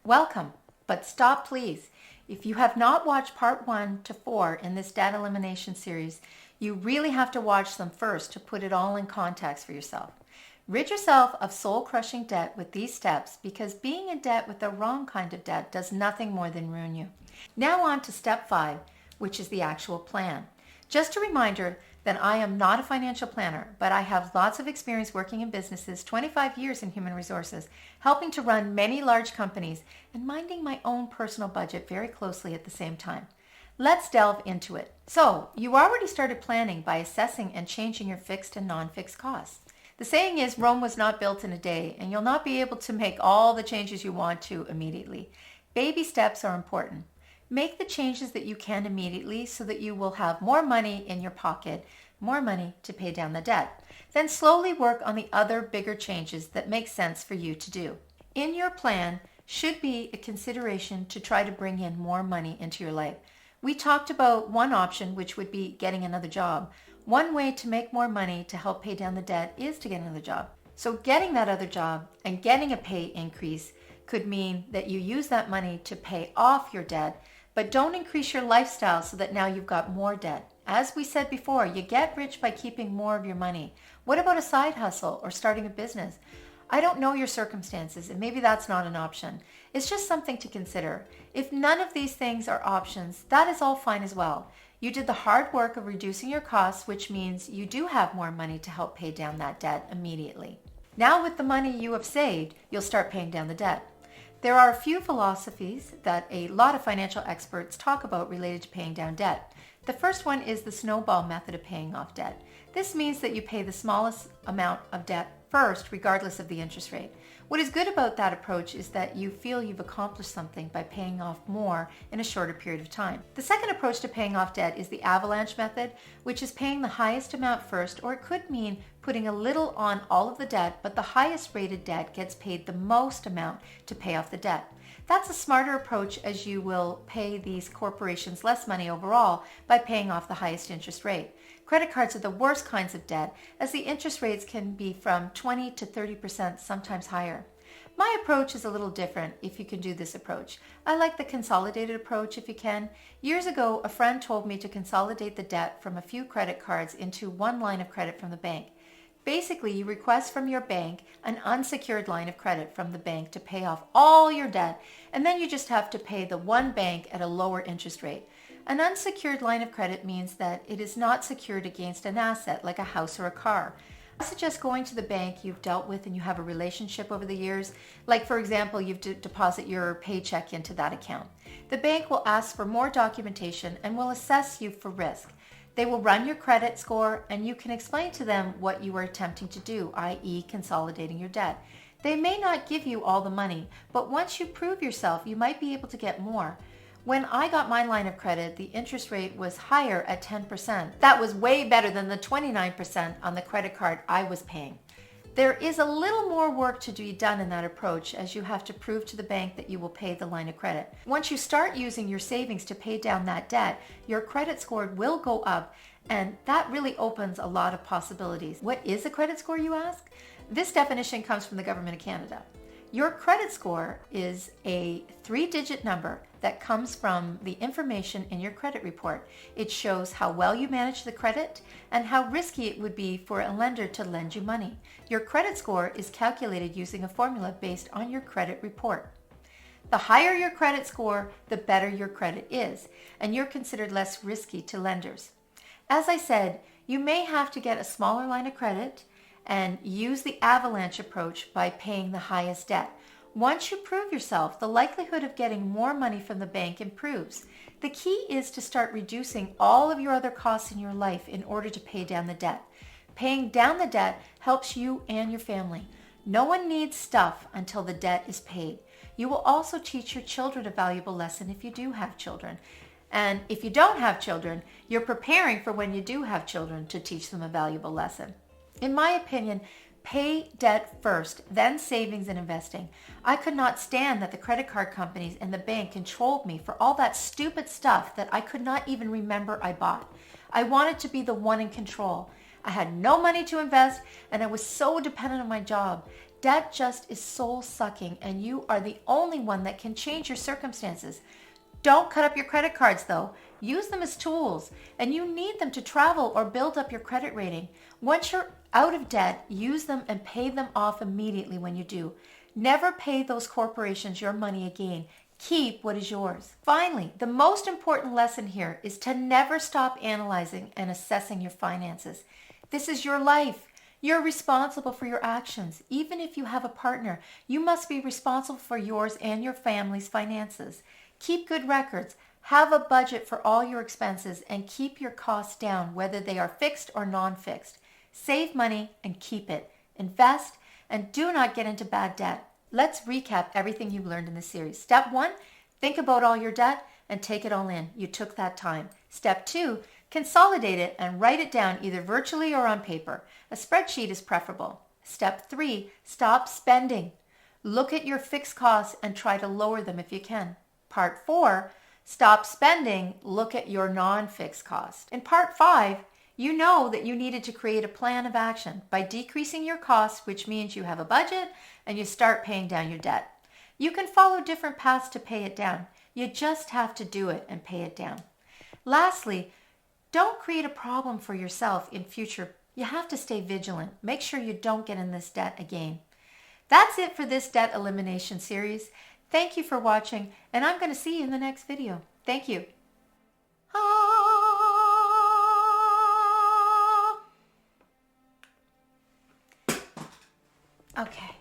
Welcome, but stop please. If you have not watched part 1 to 4 in this debt elimination series, you really have to watch them first to put it all in context for yourself. Rid yourself of soul-crushing debt with these steps because being in debt with the wrong kind of debt does nothing more than ruin you. Now on to step 5, which is the actual plan. Just a reminder that I am not a financial planner, but I have lots of experience working in businesses, 25 years in human resources, helping to run many large companies, and minding my own personal budget very closely at the same time. Let's delve into it. So, you already started planning by assessing and changing your fixed and non-fixed costs. The saying is, Rome was not built in a day, and you'll not be able to make all the changes you want to immediately. Baby steps are important. Make the changes that you can immediately so that you will have more money in your pocket, more money to pay down the debt. Then slowly work on the other bigger changes that make sense for you to do. In your plan should be a consideration to try to bring in more money into your life. We talked about one option, which would be getting another job. One way to make more money to help pay down the debt is to get another job. So getting that other job and getting a pay increase could mean that you use that money to pay off your debt, but don't increase your lifestyle so that now you've got more debt. As we said before, you get rich by keeping more of your money. What about a side hustle or starting a business? I don't know your circumstances, and maybe that's not an option. It's just something to consider. If none of these things are options, that is all fine as well. You did the hard work of reducing your costs, which means you do have more money to help pay down that debt immediately. Now with the money you have saved, you'll start paying down the debt. There are a few philosophies that a lot of financial experts talk about related to paying down debt. The first one is the snowball method of paying off debt. This means that you pay the smallest amount of debt first, regardless of the interest rate. What is good about that approach is that you feel you've accomplished something by paying off more in a shorter period of time. The second approach to paying off debt is the avalanche method, which is paying the highest amount first, or it could mean putting a little on all of the debt, but the highest rated debt gets paid the most amount to pay off the debt. That's a smarter approach as you will pay these corporations less money overall by paying off the highest interest rate. Credit cards are the worst kinds of debt as the interest rates can be from 20 to 30%, sometimes higher. My approach is a little different if you can do this approach. I like the consolidated approach if you can. Years ago, a friend told me to consolidate the debt from a few credit cards into one line of credit from the bank. Basically, you request from your bank an unsecured line of credit from the bank to pay off all your debt, and then you just have to pay the one bank at a lower interest rate. An unsecured line of credit means that it is not secured against an asset like a house or a car. I suggest going to the bank you've dealt with and you have a relationship over the years. Like for example, you've deposit your paycheck into that account. The bank will ask for more documentation and will assess you for risk. They will run your credit score and you can explain to them what you are attempting to do, i.e. consolidating your debt. They may not give you all the money, but once you prove yourself, you might be able to get more. When I got my line of credit, the interest rate was higher at 10%. That was way better than the 29% on the credit card I was paying. There is a little more work to be done in that approach as you have to prove to the bank that you will pay the line of credit. Once you start using your savings to pay down that debt, your credit score will go up, and that really opens a lot of possibilities. What is a credit score, you ask? This definition comes from the Government of Canada. Your credit score is a 3-digit number that comes from the information in your credit report. It shows how well you manage the credit and how risky it would be for a lender to lend you money. Your credit score is calculated using a formula based on your credit report. The higher your credit score, the better your credit is, and you're considered less risky to lenders. As I said, you may have to get a smaller line of credit and use the avalanche approach by paying the highest debt. Once you prove yourself, the likelihood of getting more money from the bank improves. The key is to start reducing all of your other costs in your life in order to pay down the debt. Paying down the debt helps you and your family. No one needs stuff until the debt is paid. You will also teach your children a valuable lesson if you do have children. And if you don't have children, you're preparing for when you do have children to teach them a valuable lesson. In my opinion, pay debt first, then savings and investing. I could not stand that the credit card companies and the bank controlled me for all that stupid stuff that I could not even remember I bought. I wanted to be the one in control. I had no money to invest and I was so dependent on my job. Debt just is soul sucking, and you are the only one that can change your circumstances. Don't cut up your credit cards though. Use them as tools, and you need them to travel or build up your credit rating. Once you're out of debt, use them and pay them off immediately when you do. Never pay those corporations your money again. Keep what is yours. Finally, the most important lesson here is to never stop analyzing and assessing your finances. This is your life. You're responsible for your actions. Even if you have a partner, you must be responsible for yours and your family's finances. Keep good records. Have a budget for all your expenses and keep your costs down, whether they are fixed or non-fixed. Save money and keep it. Invest and do not get into bad debt. Let's recap everything you've learned in this series. Step 1, think about all your debt and take it all in. You took that time. Step 2, consolidate it and write it down either virtually or on paper. A spreadsheet is preferable. Step 3, stop spending. Look at your fixed costs and try to lower them if you can. Part 4, stop spending, look at your non-fixed cost. In Part 5, you know that you needed to create a plan of action by decreasing your costs, which means you have a budget and you start paying down your debt. You can follow different paths to pay it down. You just have to do it and pay it down. Lastly, don't create a problem for yourself in future. You have to stay vigilant. Make sure you don't get in this debt again. That's it for this debt elimination series. Thank you for watching, and I'm going to see you in the next video. Thank you. Okay.